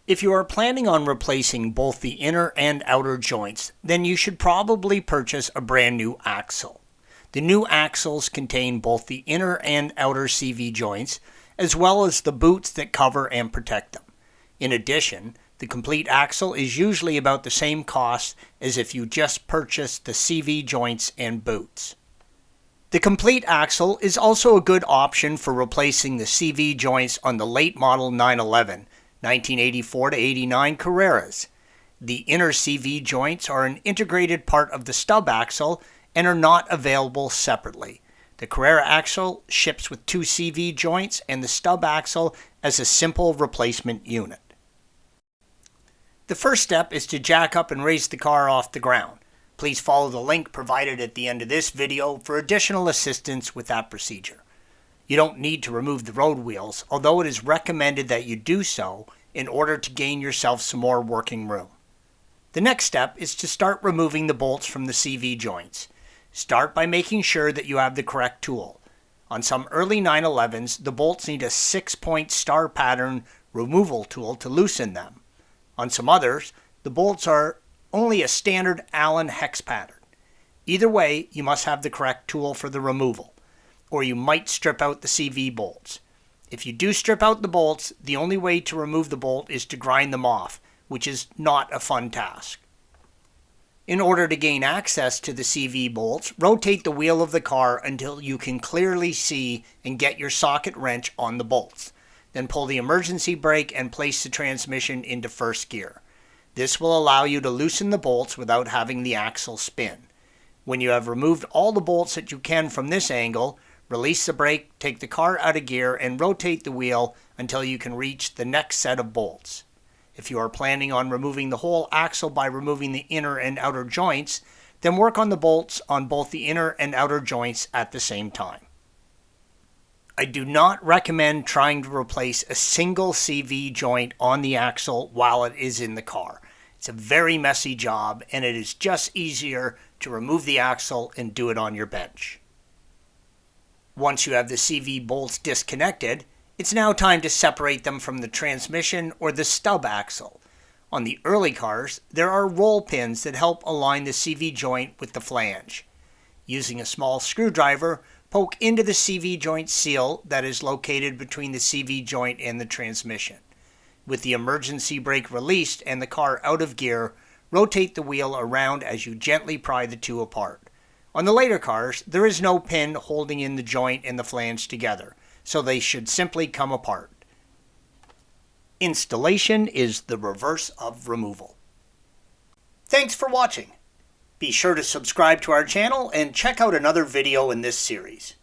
If you are planning on replacing both the inner and outer joints, then you should probably purchase a brand new axle. The new axles contain both the inner and outer CV joints, as well as the boots that cover and protect them. In addition, the complete axle is usually about the same cost as if you just purchased the CV joints and boots. The complete axle is also a good option for replacing the CV joints on the late model 911, 1984 to 89 Carreras. The inner CV joints are an integrated part of the stub axle and are not available separately. The Carrera axle ships with two CV joints and the stub axle as a simple replacement unit. The first step is to jack up and raise the car off the ground. Please follow the link provided at the end of this video for additional assistance with that procedure. You don't need to remove the road wheels, although it is recommended that you do so in order to gain yourself some more working room. The next step is to start removing the bolts from the CV joints. Start by making sure that you have the correct tool. On some early 911s, the bolts need a 6-point star pattern removal tool to loosen them. On some others, the bolts are only a standard Allen hex pattern. Either way, you must have the correct tool for the removal, or you might strip out the CV bolts. If you do strip out the bolts, the only way to remove the bolt is to grind them off, which is not a fun task. In order to gain access to the CV bolts, rotate the wheel of the car until you can clearly see and get your socket wrench on the bolts. Then pull the emergency brake and place the transmission into first gear. This will allow you to loosen the bolts without having the axle spin. When you have removed all the bolts that you can from this angle, release the brake, take the car out of gear, and rotate the wheel until you can reach the next set of bolts. If you are planning on removing the whole axle by removing the inner and outer joints, then work on the bolts on both the inner and outer joints at the same time. I do not recommend trying to replace a single CV joint on the axle while it is in the car. It's a very messy job, and it is just easier to remove the axle and do it on your bench. Once you have the CV bolts disconnected, it's now time to separate them from the transmission or the stub axle. On the early cars, there are roll pins that help align the CV joint with the flange. Using a small screwdriver, poke into the CV joint seal that is located between the CV joint and the transmission. With the emergency brake released and the car out of gear, rotate the wheel around as you gently pry the two apart. On the later cars, there is no pin holding in the joint and the flange together, so they should simply come apart. Installation is the reverse of removal. Thanks for watching. Be sure to subscribe to our channel and check out another video in this series.